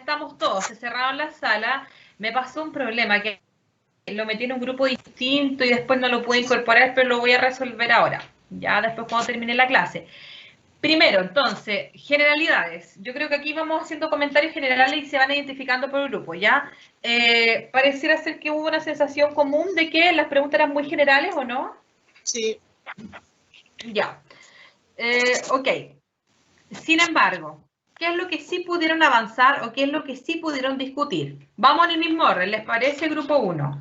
estamos todos, se cerraron la sala, me pasó un problema que lo metí en un grupo distinto y después no lo pude incorporar, pero lo voy a resolver ahora, ya después cuando termine la clase. Primero, entonces, generalidades. Yo creo que aquí vamos haciendo comentarios generales y se van identificando por grupo, ¿ya? Pareciera ser que hubo una sensación común de que las preguntas eran muy generales, ¿o no? Sí. Ya. Ok. Sin embargo, ¿qué es lo que sí pudieron avanzar o qué es lo que sí pudieron discutir? Vamos en el mismo orden, ¿les parece, grupo 1?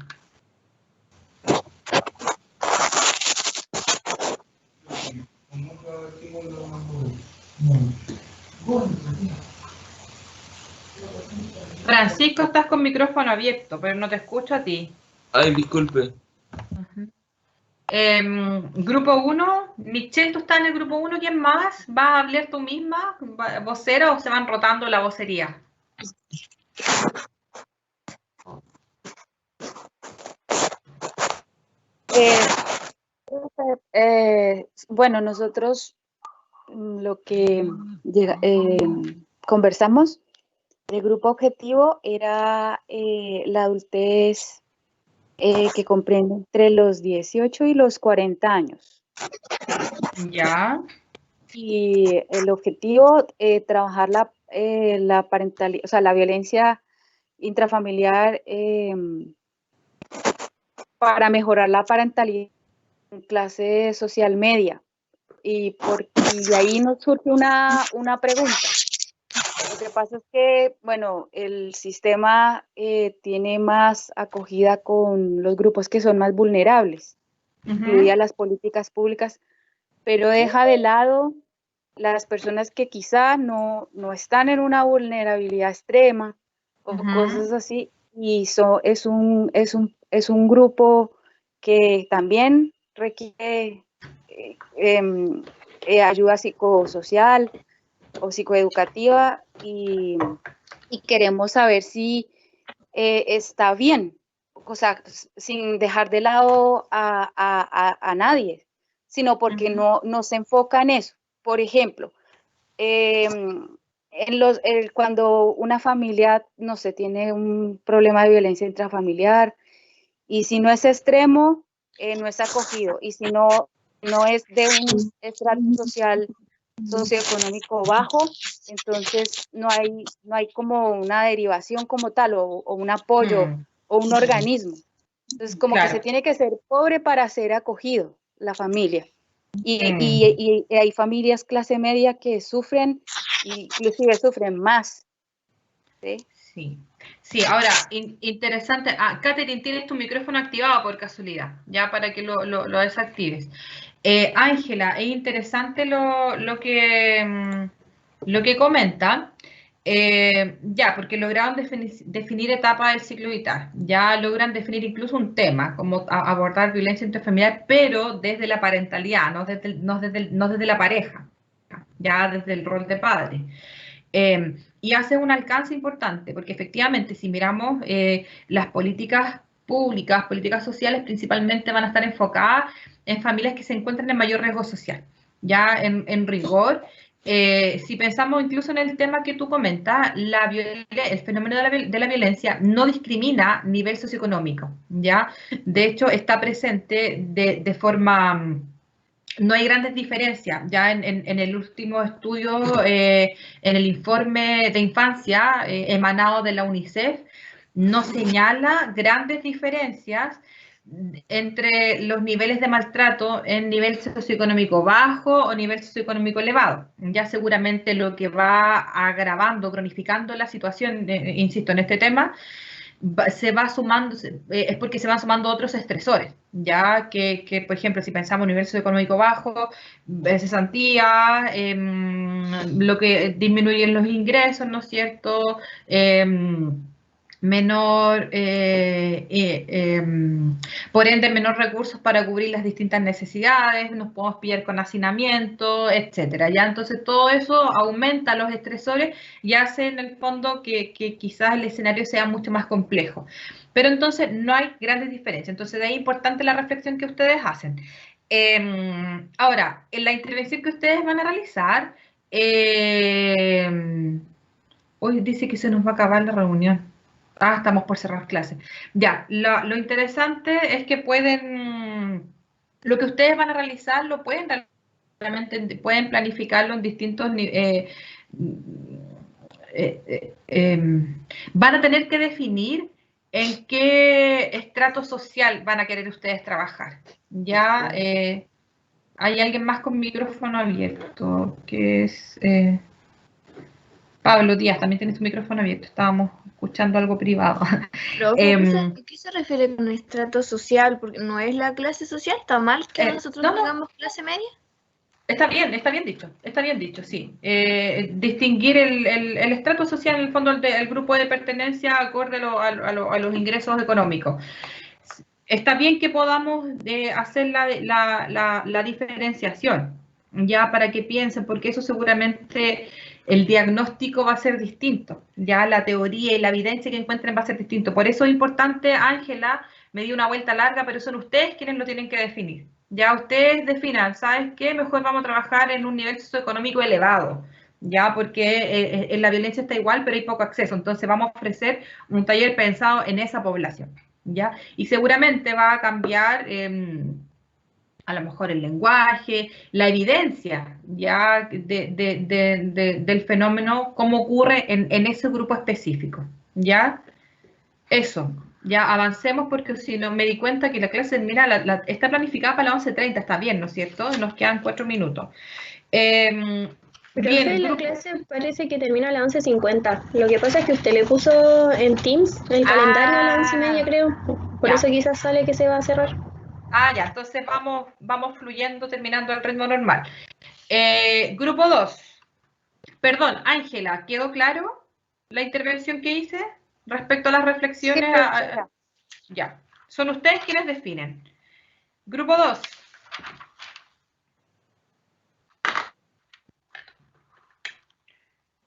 Francisco, estás con micrófono abierto, pero no te escucho a ti. Ay, disculpe. Grupo 1, Michelle, tú estás en el grupo 1, ¿quién más? ¿Vas a hablar tú misma, vocera, o se van rotando la vocería? Bueno, nosotros lo que conversamos, el grupo objetivo era la adultez que comprende entre los 18 y los 40 años. Ya. Y el objetivo, trabajar la parentalidad, o sea, la violencia intrafamiliar para mejorar la parentalidad en clase social media. Y de ahí nos surge una pregunta. Lo que pasa es que, bueno, el sistema tiene más acogida con los grupos que son más vulnerables, incluidas las políticas públicas, pero deja de lado las personas que quizá no están en una vulnerabilidad extrema o cosas así, y es un grupo que también requiere ayuda psicosocial o psicoeducativa, y queremos saber si está bien, o sea, sin dejar de lado a nadie, sino porque no se enfoca en eso. Por ejemplo, cuando una familia, no sé, tiene un problema de violencia intrafamiliar, y si no es extremo, no es acogido, y si no es de un estrato social socioeconómico bajo, entonces no hay como una derivación como tal, o un apoyo, o un organismo. Entonces, como que se tiene que ser pobre para ser acogido, la familia. Y hay familias clase media que sufren, inclusive sufren más. ¿Sí? Sí, ahora, interesante. Catherine, tienes tu micrófono activado por casualidad, ya para que lo desactives. Ángela, es interesante lo que comenta. Ya, porque lograron definir etapas del ciclo vital, ya logran definir incluso un tema, como abordar violencia intrafamiliar, pero desde la parentalidad, no desde la pareja, ya desde el rol de padre. Y hace un alcance importante, porque efectivamente si miramos las políticas públicas, políticas sociales, principalmente van a estar enfocadas en familias que se encuentran en mayor riesgo social. Ya en rigor, si pensamos incluso en el tema que tú comentas, el fenómeno de la violencia no discrimina nivel socioeconómico, ¿ya? De hecho, está presente de forma... No hay grandes diferencias. Ya en el último estudio, en el informe de infancia emanado de la UNICEF, no señala grandes diferencias entre los niveles de maltrato en nivel socioeconómico bajo o nivel socioeconómico elevado. Ya seguramente lo que va agravando, cronificando la situación, insisto, en este tema, se va sumando, es porque se van sumando otros estresores, ya que por ejemplo, si pensamos en nivel socioeconómico bajo, cesantía, lo que disminuyen los ingresos, ¿no es cierto? Menor, por ende, menor recursos para cubrir las distintas necesidades, nos podemos pillar con hacinamiento, etcétera. Ya entonces todo eso aumenta los estresores y hace en el fondo que quizás el escenario sea mucho más complejo. Pero entonces no hay grandes diferencias. Entonces de ahí es importante la reflexión que ustedes hacen. Ahora, en la intervención que ustedes van a realizar, Hoy dice que se nos va a acabar la reunión. Ah, estamos por cerrar clases. Ya, lo interesante es que pueden, lo que ustedes van a realizar, lo pueden realmente, pueden planificarlo en distintos van a tener que definir en qué estrato social van a querer ustedes trabajar. Ya hay alguien más con micrófono abierto, que es Pablo Díaz, también tienes tu micrófono abierto, estábamos escuchando algo privado. Profe, ¿qué se refiere con estrato social? Porque no es la clase social, ¿está mal que nosotros tengamos clase media? Está bien dicho, sí. Distinguir el estrato social, en el fondo, el grupo de pertenencia acorde a los ingresos económicos. Está bien que podamos hacer la diferenciación, ya para que piensen, porque eso seguramente el diagnóstico va a ser distinto, ya la teoría y la evidencia que encuentren va a ser distinto. Por eso es importante, Ángela, me dio una vuelta larga, pero son ustedes quienes lo tienen que definir. Ya ustedes definan, ¿sabes qué? Mejor vamos a trabajar en un nivel socioeconómico elevado, ya porque en la violencia está igual, pero hay poco acceso. Entonces vamos a ofrecer un taller pensado en esa población, ¿ya? Y seguramente va a cambiar a lo mejor el lenguaje, la evidencia, ya del fenómeno, cómo ocurre en ese grupo específico, ¿ya? Eso, ya avancemos porque si no me di cuenta que la clase, mira, está planificada para las 11:30, está bien, ¿no es cierto? Nos quedan 4 minutos. Profe, la clase parece que termina a las 11:50. Lo que pasa es que usted le puso en Teams el calendario a las 11:30, creo. Por eso quizás sale que se va a cerrar. Ya, entonces vamos fluyendo, terminando al ritmo normal. Grupo 2. Perdón, Ángela, ¿quedó claro la intervención que hice respecto a las reflexiones? Sí, ya, son ustedes quienes definen. Grupo 2.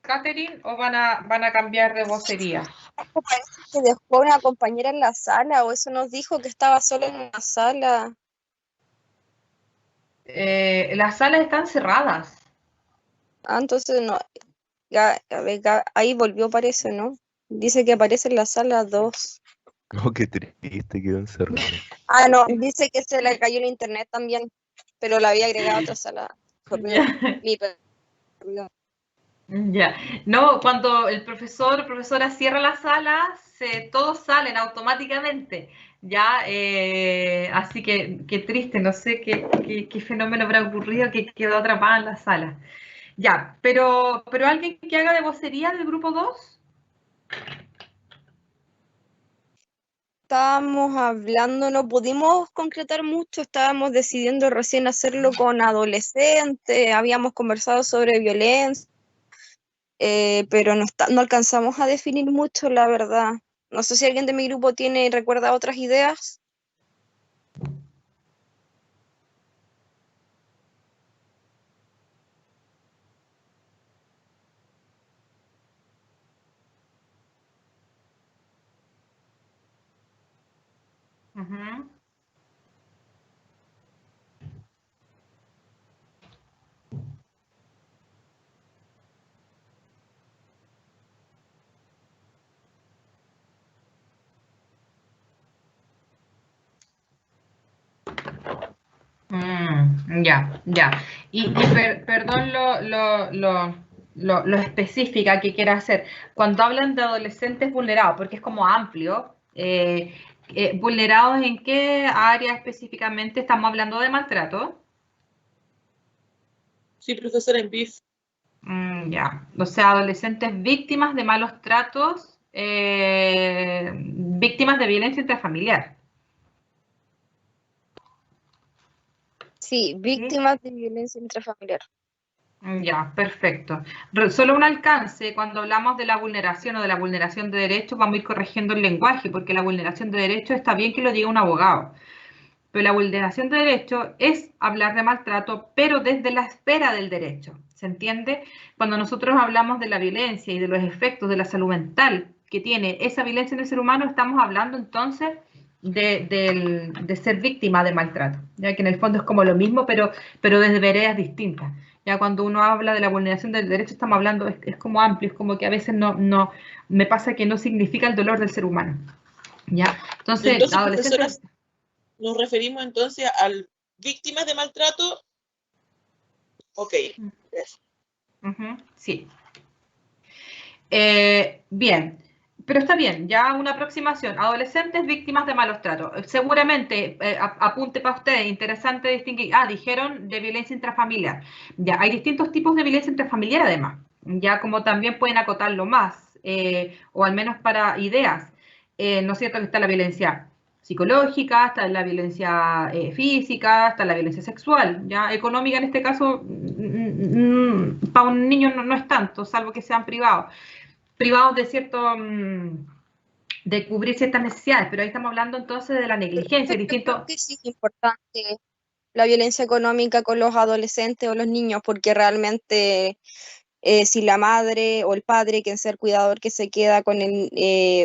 Catherine, ¿o van a cambiar de vocería? Parece que dejó una compañera en la sala, o eso nos dijo que estaba sola en la sala. Las salas están cerradas. Entonces no. Ya, a ver, ahí volvió, parece, ¿no? Dice que aparece en la sala 2. Oh, qué triste, quedó encerrado. No, dice que se le cayó el internet también, pero la había agregado a otra sala. Ya, no, cuando el profesor o profesora cierra la sala, todos salen automáticamente, ya, así que qué triste, no sé qué fenómeno habrá ocurrido que quedó atrapada en la sala. Ya, pero alguien que haga de vocería del grupo 2. Estábamos hablando, no pudimos concretar mucho, estábamos decidiendo recién hacerlo con adolescentes, habíamos conversado sobre violencia, pero no alcanzamos a definir mucho, la verdad. No sé si alguien de mi grupo recuerda otras ideas. Ya. Y perdón lo específica que quiera hacer. Cuando hablan de adolescentes vulnerados, porque es como amplio, ¿vulnerados en qué área específicamente? ¿Estamos hablando de maltrato? Sí, profesora, en BIF. Ya. O sea, adolescentes víctimas de malos tratos, víctimas de violencia intrafamiliar. Sí, víctimas de violencia intrafamiliar. Ya, perfecto. Solo un alcance, cuando hablamos de la vulneración o de la vulneración de derechos, vamos a ir corrigiendo el lenguaje, porque la vulneración de derechos está bien que lo diga un abogado, pero la vulneración de derechos es hablar de maltrato, pero desde la esfera del derecho, ¿se entiende? Cuando nosotros hablamos de la violencia y de los efectos de la salud mental que tiene esa violencia en el ser humano, estamos hablando entonces de ser víctima de maltrato, ya que en el fondo es como lo mismo, pero desde veredas distintas. Ya cuando uno habla de la vulneración del derecho estamos hablando, es como amplio, es como que a veces no, me pasa que no significa el dolor del ser humano. ¿Ya? Entonces profesora, nos referimos entonces a víctimas de maltrato. Ok. Sí. Bien, pero está bien, ya una aproximación. Adolescentes víctimas de malos tratos. Seguramente, apunte para ustedes, interesante distinguir. Dijeron de violencia intrafamiliar. Ya, hay distintos tipos de violencia intrafamiliar además. Ya como también pueden acotarlo más, o al menos para ideas. ¿No es cierto que está la violencia psicológica, está la violencia física, está la violencia sexual, ya económica en este caso para un niño no es tanto, salvo que sean privados de cierto de cubrir ciertas necesidades, pero ahí estamos hablando entonces de la negligencia, distinto. Creo que sí es importante la violencia económica con los adolescentes o los niños, porque realmente si la madre o el padre, quien sea el cuidador que se queda con el,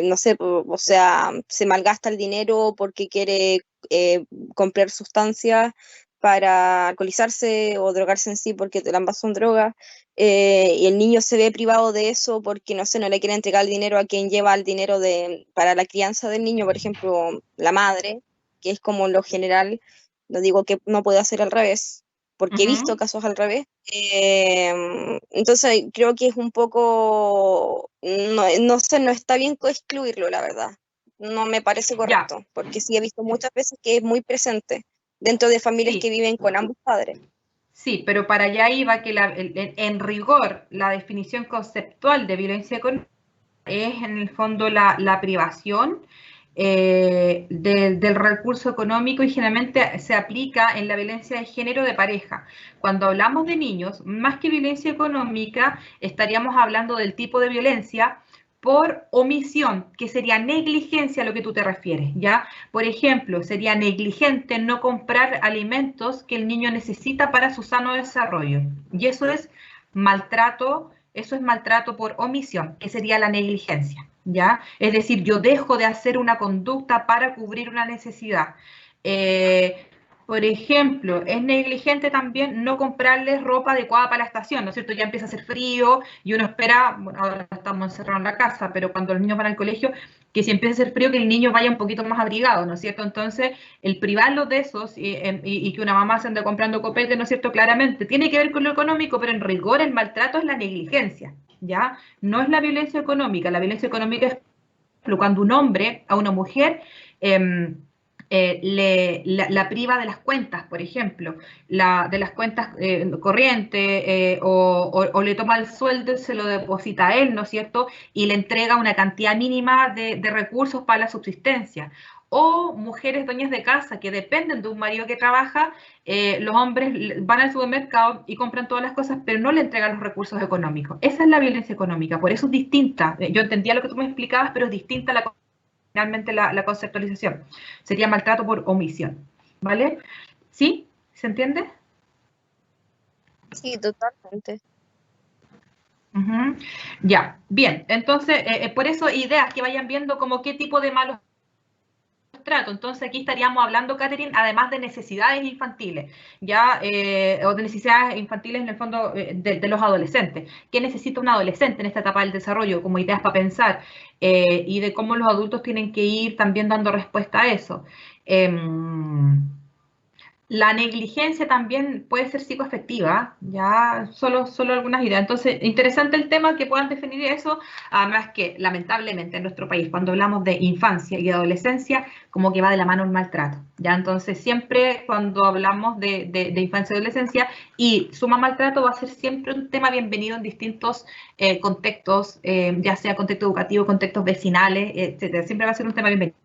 no sé, o sea, se malgasta el dinero porque quiere comprar sustancias para alcoholizarse o drogarse en sí, porque ambas son drogas, y el niño se ve privado de eso porque, no sé, no le quiere entregar el dinero a quien lleva el dinero para la crianza del niño, por ejemplo, la madre, que es como lo general, no digo que no puede hacer al revés, porque he visto casos al revés. Entonces creo que es un poco, no sé, no está bien excluirlo, la verdad. No me parece correcto, porque sí he visto muchas veces que es muy presente dentro de familias que viven con ambos padres. Sí, pero para allá iba que en rigor la definición conceptual de violencia económica es en el fondo la privación del recurso económico y generalmente se aplica en la violencia de género de pareja. Cuando hablamos de niños, más que violencia económica, estaríamos hablando del tipo de violencia por omisión, que sería negligencia a lo que tú te refieres, ¿ya? Por ejemplo, sería negligente no comprar alimentos que el niño necesita para su sano desarrollo. Y eso es maltrato por omisión, que sería la negligencia, ¿ya? Es decir, yo dejo de hacer una conducta para cubrir una necesidad. Por ejemplo, es negligente también no comprarles ropa adecuada para la estación, ¿no es cierto? Ya empieza a hacer frío y uno espera, bueno, ahora estamos encerrados en la casa, pero cuando los niños van al colegio, que si empieza a hacer frío, que el niño vaya un poquito más abrigado, ¿no es cierto? Entonces, el privarlos de esos y que una mamá se ande comprando copete, ¿no es cierto? Claramente, tiene que ver con lo económico, pero en rigor el maltrato es la negligencia, ¿ya? No es la violencia económica. La violencia económica es cuando un hombre a una mujer la priva de las cuentas, por ejemplo, de las cuentas corrientes, o le toma el sueldo y se lo deposita a él, ¿no es cierto? Y le entrega una cantidad mínima de recursos para la subsistencia. O mujeres dueñas de casa que dependen de un marido que trabaja, los hombres van al supermercado y compran todas las cosas, pero no le entregan los recursos económicos. Esa es la violencia económica, por eso es distinta. Yo entendía lo que tú me explicabas, pero es distinta finalmente la conceptualización. Sería maltrato por omisión, ¿vale? ¿Sí? ¿Se entiende? Sí, totalmente. Ya, bien. Entonces, por eso ideas que vayan viendo como qué tipo de malos trato. Entonces aquí estaríamos hablando, Catherine, además de necesidades infantiles, ya, o de necesidades infantiles en el fondo de los adolescentes. ¿Qué necesita un adolescente en esta etapa del desarrollo? Como ideas para pensar, y de cómo los adultos tienen que ir también dando respuesta a eso. La negligencia también puede ser psicoafectiva, ya solo algunas ideas. Entonces, interesante el tema que puedan definir eso, además que lamentablemente en nuestro país, cuando hablamos de infancia y de adolescencia, como que va de la mano el maltrato, ya. Entonces, siempre cuando hablamos de infancia y adolescencia y suma maltrato, va a ser siempre un tema bienvenido en distintos contextos, ya sea contexto educativo, contextos vecinales, etcétera. Siempre va a ser un tema bienvenido.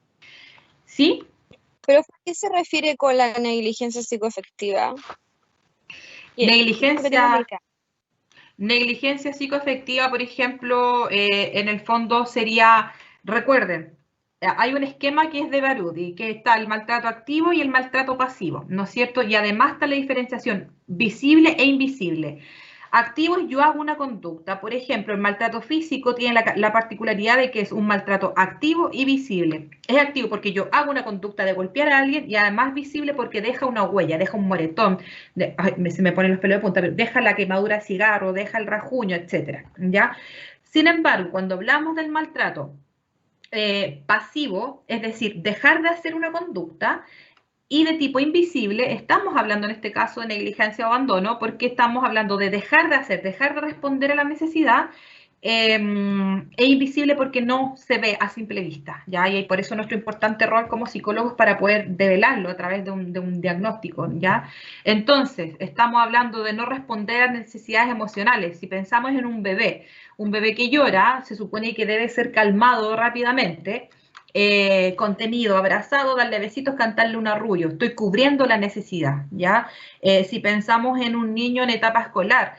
¿Sí? ¿Pero a qué se refiere con la negligencia psicoafectiva? Negligencia psicoafectiva, por ejemplo, en el fondo sería, recuerden, hay un esquema que es de Barudi, que está el maltrato activo y el maltrato pasivo, ¿no es cierto? Y además está la diferenciación visible e invisible. Activo es yo hago una conducta. Por ejemplo, el maltrato físico tiene la particularidad de que es un maltrato activo y visible. Es activo porque yo hago una conducta de golpear a alguien y además visible porque deja una huella, deja un moretón, se me ponen los pelos de punta, pero deja la quemadura de cigarro, deja el rasguño, etc. ¿Ya? Sin embargo, cuando hablamos del maltrato pasivo, es decir, dejar de hacer una conducta, y de tipo invisible, estamos hablando en este caso de negligencia o abandono, porque estamos hablando de dejar de hacer, dejar de responder a la necesidad, e invisible porque no se ve a simple vista, ¿ya? Y por eso nuestro importante rol como psicólogos para poder develarlo a través de un diagnóstico, ¿ya? Entonces, estamos hablando de no responder a necesidades emocionales. Si pensamos en un bebé que llora, se supone que debe ser calmado rápidamente, contenido, abrazado, darle besitos, cantarle un arrullo. Estoy cubriendo la necesidad, ¿ya? Si pensamos en un niño en etapa escolar,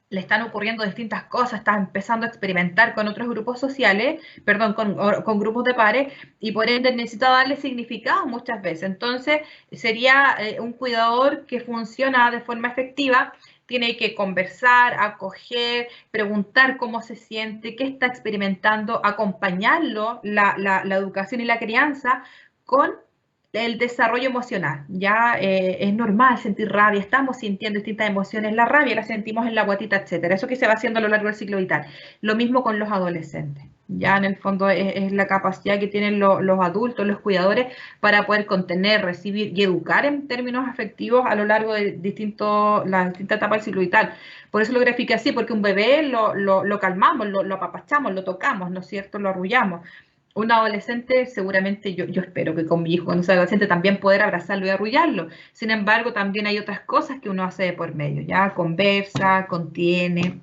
le están ocurriendo distintas cosas, está empezando a experimentar con otros grupos sociales, perdón, con grupos de pares, y por ende necesita darle significado muchas veces. Entonces, sería un cuidador que funciona de forma efectiva. Tiene que conversar, acoger, preguntar cómo se siente, qué está experimentando, acompañarlo, la educación y la crianza con el desarrollo emocional. Ya es normal sentir rabia, estamos sintiendo distintas emociones, la rabia la sentimos en la guatita, etcétera. Eso que se va haciendo a lo largo del ciclo vital. Lo mismo con los adolescentes. Ya en el fondo es la capacidad que tienen los adultos, los cuidadores, para poder contener, recibir y educar en términos afectivos a lo largo de las distintas etapas del ciclo vital. Por eso lo grafiqué así, porque un bebé lo calmamos, lo apapachamos, lo tocamos, ¿no es cierto? Lo arrullamos. Un adolescente, seguramente yo espero que con mi hijo cuando sea adolescente también poder abrazarlo y arrullarlo. Sin embargo, también hay otras cosas que uno hace de por medio, ¿ya? Conversa, contiene,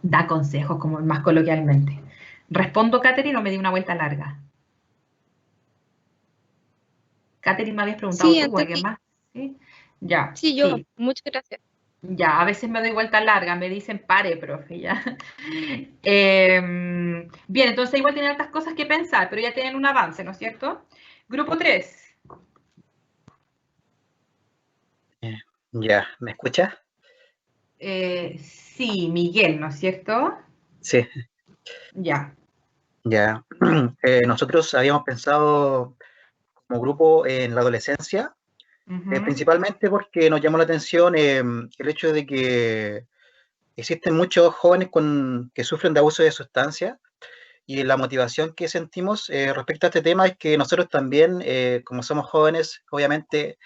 da consejos, como más coloquialmente. ¿Respondo, Catherine, o me di una vuelta larga? Catherine, me habías preguntado Sí, tú o alguien más. ¿Sí? Ya. Sí, yo. Sí. Muchas gracias. Ya, a veces me doy vuelta larga, me dicen pare, profe, ya. Bien, entonces igual tienen otras cosas que pensar, pero ya tienen un avance, ¿no es cierto? Grupo 3. Ya, ¿me escuchas? Sí, Miguel, ¿no es cierto? Sí, Ya. ya. Nosotros habíamos pensado como grupo en la adolescencia, principalmente porque nos llamó la atención el hecho de que existen muchos jóvenes que sufren de abuso de sustancias, y la motivación que sentimos respecto a este tema es que nosotros también, como somos jóvenes, obviamente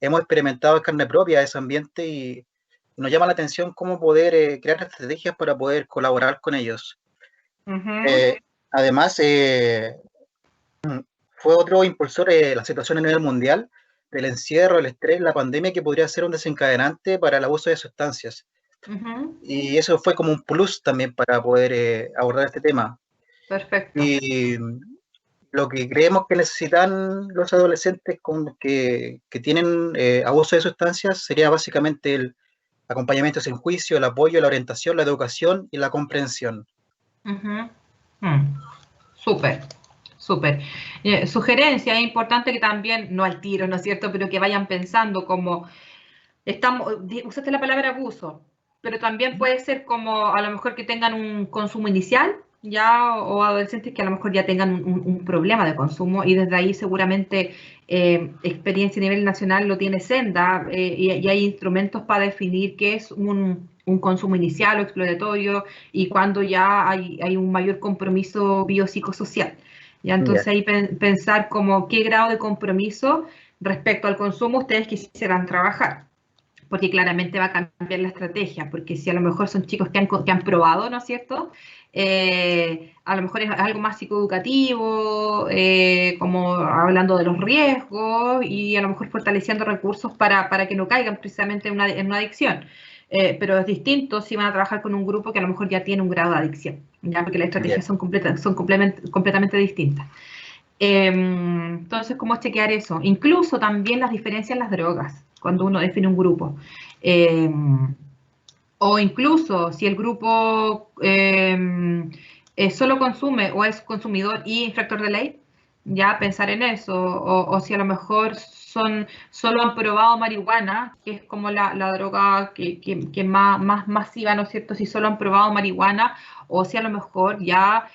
hemos experimentado en carne propia ese ambiente, y nos llama la atención cómo poder crear estrategias para poder colaborar con ellos. Además, fue otro impulsor la situación a nivel mundial del encierro, el estrés, la pandemia, que podría ser un desencadenante para el abuso de sustancias. Y eso fue como un plus también para poder abordar este tema. Perfecto. Y lo que creemos que necesitan los adolescentes que tienen abuso de sustancias sería básicamente el acompañamiento sin juicio, el apoyo, la orientación, la educación y la comprensión. Súper, súper. Sugerencia, es importante que también, no al tiro, ¿no es cierto?, pero que vayan pensando como, usaste la palabra abuso, pero también puede ser como a lo mejor que tengan un consumo inicial, ya, o adolescentes que a lo mejor ya tengan un problema de consumo, y desde ahí seguramente experiencia a nivel nacional lo tiene Senda, y hay instrumentos para definir qué es un consumo inicial o exploratorio, y cuando ya hay un mayor compromiso biopsicosocial. ¿Ya? Entonces ahí pensar como qué grado de compromiso respecto al consumo ustedes quisieran trabajar, porque claramente va a cambiar la estrategia, porque si a lo mejor son chicos que han probado, ¿no es cierto?, a lo mejor es algo más psicoeducativo, como hablando de los riesgos, y a lo mejor fortaleciendo recursos para que no caigan precisamente en una adicción. Pero es distinto si van a trabajar con un grupo que a lo mejor ya tiene un grado de adicción, ¿ya? Porque las estrategias son completamente distintas. Entonces, ¿cómo chequear eso? Incluso también las diferencias en las drogas, cuando uno define un grupo. O incluso si el grupo solo consume o es consumidor y infractor de ley, ya pensar en eso, o si a lo mejor solo han probado marihuana, que es como la droga que más masiva, ¿no es cierto? Si solo han probado marihuana, o si a lo mejor ya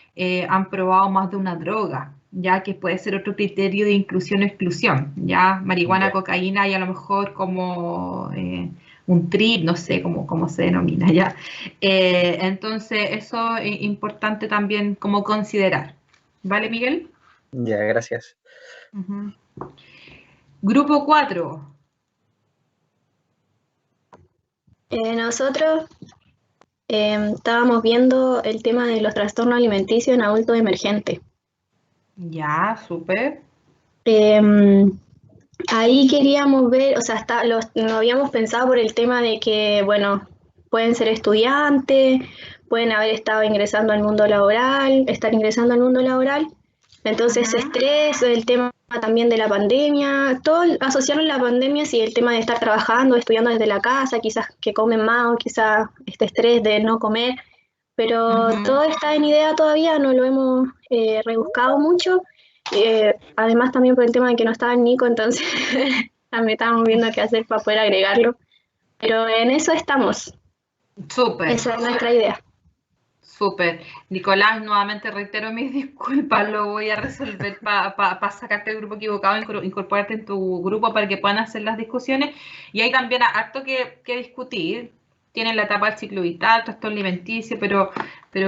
han probado más de una droga, ya que puede ser otro criterio de inclusión o exclusión, ya marihuana, cocaína y a lo mejor como un trip, no sé cómo se denomina, ya. Entonces, eso es importante también como considerar. ¿Vale, Miguel? Ya, gracias. Uh-huh. Grupo 4. Nosotros estábamos viendo el tema de los trastornos alimenticios en adultos emergentes. Ya, súper. Ahí queríamos ver, o sea, no habíamos pensado por el tema de que, bueno, pueden ser estudiantes, pueden haber estado ingresando al mundo laboral, estar ingresando al mundo laboral. Entonces, estrés, el tema también de la pandemia, todo asociaron la pandemia, sí, el tema de estar trabajando, estudiando desde la casa, quizás que comen más o quizás este estrés de no comer, pero todo está en idea todavía, no lo hemos rebuscado mucho. Además también por el tema de que no estaba el Nico, entonces también estábamos viendo qué hacer para poder agregarlo. Pero en eso estamos. Súper. Esa es nuestra idea. Súper. Nicolás, nuevamente reitero mis disculpas, lo voy a resolver para sacarte del grupo equivocado, incorporarte en tu grupo para que puedan hacer las discusiones. Y hay también harto que discutir. Tienen la etapa del ciclo vital, trastorno alimenticio, pero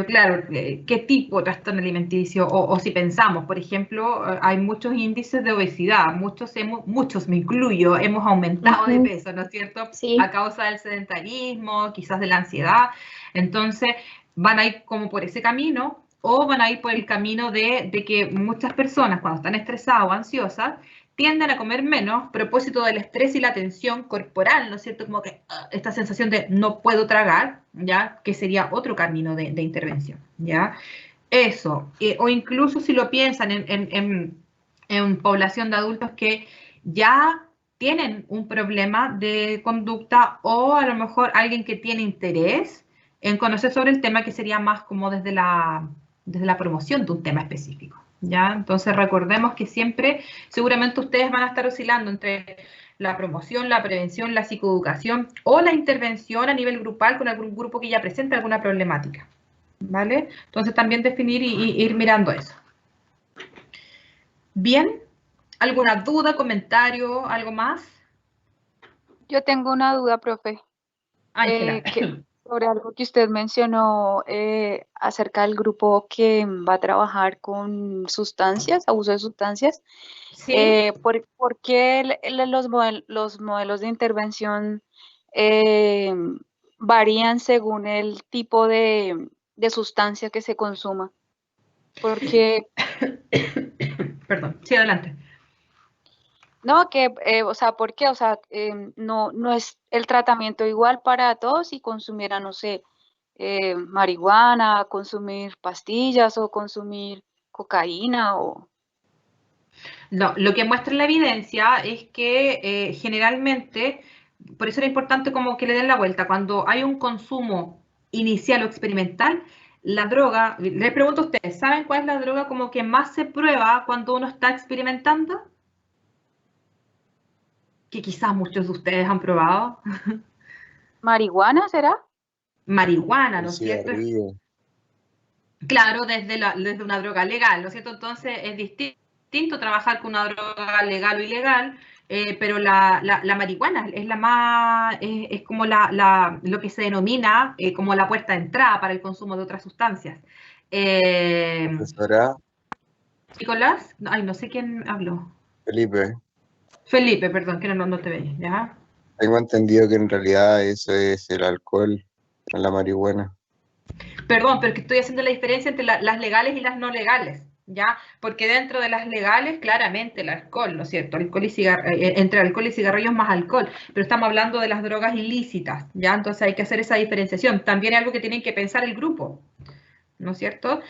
claro, ¿qué tipo de trastorno alimenticio? O si pensamos, por ejemplo, hay muchos índices de obesidad, muchos, me incluyo, hemos aumentado de peso, ¿no es cierto? Sí. A causa del sedentarismo, quizás de la ansiedad. Entonces, van a ir como por ese camino o van a ir por el camino de que muchas personas cuando están estresadas o ansiosas tienden a comer menos a propósito del estrés y la tensión corporal, ¿no es cierto? Como que esta sensación de no puedo tragar, ¿ya? Que sería otro camino de intervención, ¿ya? Eso, o incluso si lo piensan en población de adultos que ya tienen un problema de conducta o a lo mejor alguien que tiene interés en conocer sobre el tema, que sería más como desde la promoción de un tema específico, ¿ya? Entonces recordemos que siempre, seguramente ustedes van a estar oscilando entre la promoción, la prevención, la psicoeducación o la intervención a nivel grupal con algún grupo que ya presenta alguna problemática, ¿vale? Entonces también definir y ir mirando eso. Bien, ¿alguna duda, comentario, algo más? Yo tengo una duda, profe. Ángela. Sobre algo que usted mencionó acerca del grupo que va a trabajar con sustancias, abuso de sustancias. Sí. ¿Por qué los modelos de intervención varían según el tipo de sustancia que se consuma? Porque... Perdón, sí, adelante. No, o sea, ¿por qué? O sea, no es el tratamiento igual para todos si consumiera, no sé, marihuana, consumir pastillas o consumir cocaína o... No, lo que muestra la evidencia es que generalmente, por eso era importante como que le den la vuelta, cuando hay un consumo inicial o experimental, la droga, les pregunto a ustedes, ¿saben cuál es la droga como que más se prueba cuando uno está experimentando? Que quizás muchos de ustedes han probado. ¿Marihuana será? Marihuana, ¿no es Sí, cierto? arriba. Claro, desde una droga legal, ¿no es cierto? Entonces es distinto trabajar con una droga legal o ilegal, pero la marihuana es la más, es como lo que se denomina como la puerta de entrada para el consumo de otras sustancias. Profesora Nicolás, ay, no sé quién habló. Felipe, Felipe, perdón, que no te veía, ¿ya? tengo entendido que en realidad eso es el alcohol, no la marihuana. Perdón, pero que estoy haciendo la diferencia entre las legales y las no legales, ¿ya? Porque dentro de las legales, claramente el alcohol, ¿no es cierto? Alcohol y entre alcohol y cigarrillos más alcohol, pero estamos hablando de las drogas ilícitas, ¿ya? Entonces hay que hacer esa diferenciación. También es algo que tienen que pensar el grupo, ¿no es cierto?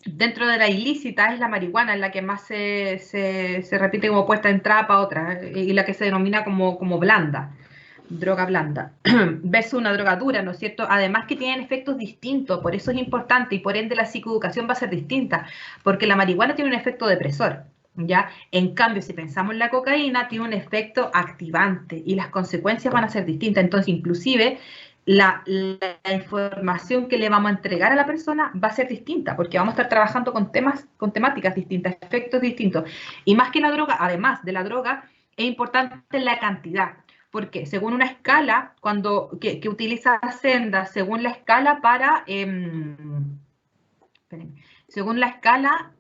Dentro de la ilícita es la marihuana, es la que más se repite como puesta en entrada para otra, y la que se denomina como blanda. droga blanda, versus una droga dura, ¿no es cierto? Además que tienen efectos distintos, por eso es importante y por ende la psicoeducación va a ser distinta, porque la marihuana tiene un efecto depresor, ¿ya? En cambio, si pensamos en la cocaína, tiene un efecto activante y las consecuencias van a ser distintas. Entonces, inclusive, la información que le vamos a entregar a la persona va a ser distinta, porque vamos a estar trabajando con temáticas distintas, efectos distintos. Y más que la droga, además de la droga, es importante la cantidad, porque según una escala, que utiliza Senda, según la escala según la escala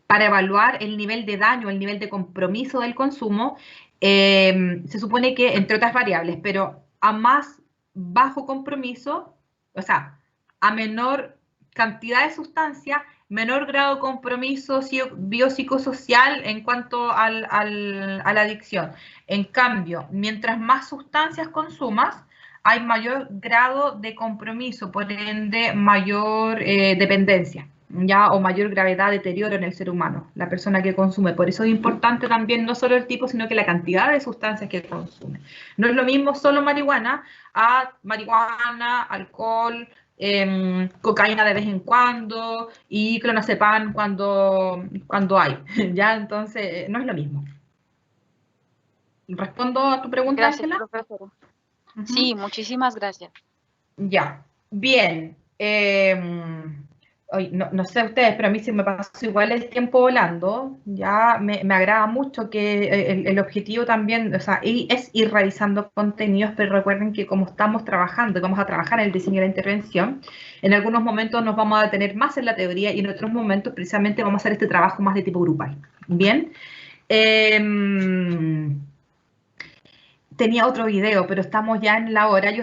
para evaluar el nivel de daño, el nivel de compromiso del consumo, se supone que, entre otras variables, pero a más bajo compromiso, o sea, a menor cantidad de sustancia, menor grado de compromiso biopsicosocial en cuanto a la adicción. En cambio, mientras más sustancias consumas, hay mayor grado de compromiso, por ende mayor dependencia, ¿ya? O mayor gravedad de deterioro en el ser humano, la persona que consume. Por eso es importante también no solo el tipo, sino que la cantidad de sustancias que consume. No es lo mismo solo marihuana a marihuana, alcohol, cocaína de vez en cuando y clonazepam cuando hay, ¿ya? Entonces, no es lo mismo. ¿Respondo a tu pregunta, Gracias, Ángela? profesora. Sí, muchísimas gracias. Ya, bien. No sé ustedes, pero a mí se me pasó igual el tiempo volando. Ya me agrada mucho que el objetivo también, o sea, es ir realizando contenidos, pero recuerden que como estamos trabajando y vamos a trabajar en el diseño de la intervención, en algunos momentos nos vamos a detener más en la teoría y en otros momentos precisamente vamos a hacer este trabajo más de tipo grupal. Bien. Tenía otro video, pero estamos ya en la hora. Yo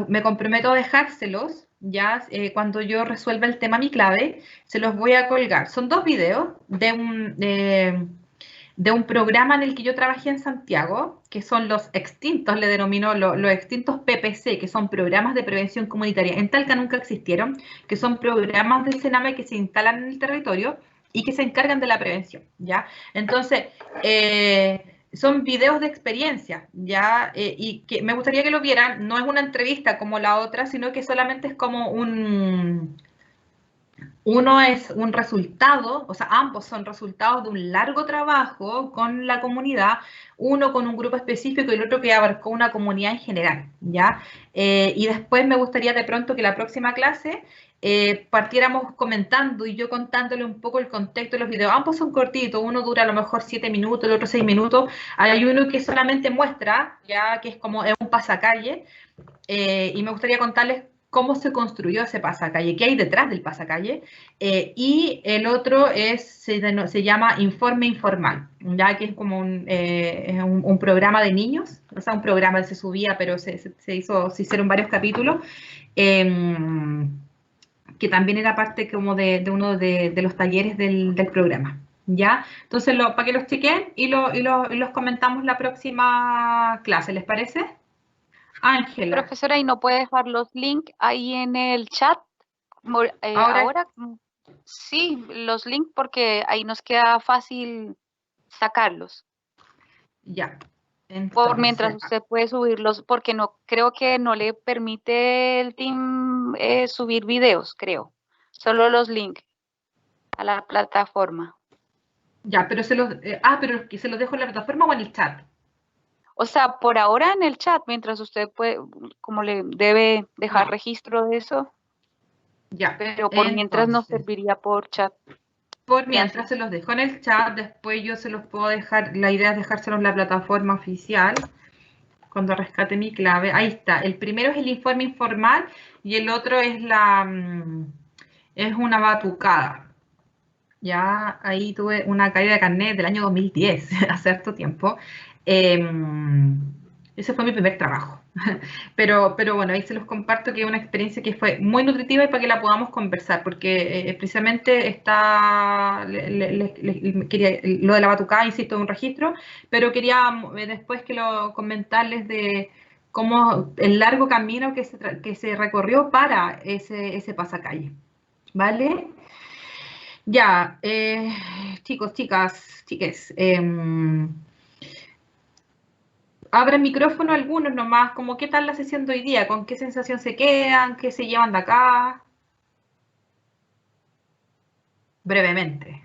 me comprometo a dejárselos, ya cuando yo resuelva el tema mi clave, se los voy a colgar. Son 2 videos de un programa en el que yo trabajé en Santiago, que son los extintos, le denomino los extintos PPC, que son programas de prevención comunitaria. En Talca nunca existieron, que son programas del Sename que se instalan en el territorio y que se encargan de la prevención, ¿ya? Entonces, son videos de experiencia, ¿ya? Y que me gustaría que lo vieran. No es una entrevista como la otra, sino que solamente es como uno es un resultado, o sea, ambos son resultados de un largo trabajo con la comunidad, uno con un grupo específico y el otro que abarcó una comunidad en general, ¿ya? Y después me gustaría de pronto que la próxima clase partiéramos comentando y yo contándole un poco el contexto de los videos. Ambos son cortitos, uno dura a lo mejor 7 minutos, el otro 6 minutos. Hay uno que solamente muestra, ya que es como un pasacalle, y me gustaría contarles cómo se construyó ese pasacalle, qué hay detrás del pasacalle, y el otro se llama Informe Informal, ya que es como un programa de niños, o sea, un programa que se subía, pero se hicieron varios capítulos, que también era parte como de uno de los talleres del programa, ¿ya? Entonces, para que los chequen y los comentamos la próxima clase, ¿les parece? Ángela. Profesora, ¿y no puede dejar los links ahí en el chat? Ahora sí, los links porque ahí nos queda fácil sacarlos. Ya. Entonces, mientras usted puede subirlos, porque no creo que no le permite el team subir videos, creo. Solo los links a la plataforma. Ya, pero pero que se los dejo en la plataforma o en el chat. O sea, por ahora en el chat, mientras usted puede, como le debe dejar registro de eso. Ya. Pero por mientras nos serviría por chat. Por mientras se los dejo en el chat, después yo se los puedo dejar, la idea es dejárselos en la plataforma oficial, cuando rescate mi clave. Ahí está, el primero es el informe informal y el otro es una batucada. Ya ahí tuve una caída de carnet del año 2010, hace harto tiempo. Ese fue mi primer trabajo. Pero bueno, ahí se los comparto que es una experiencia que fue muy nutritiva y para que la podamos conversar, porque precisamente está, lo de la batucada, insisto, es un registro, pero quería después comentarles de cómo el largo camino que se recorrió para ese pasacalle. ¿Vale? Ya, chicos, chicas, chiques. Abren micrófono algunos nomás, como qué tal la sesión de hoy día, con qué sensación se quedan, qué se llevan de acá. Brevemente.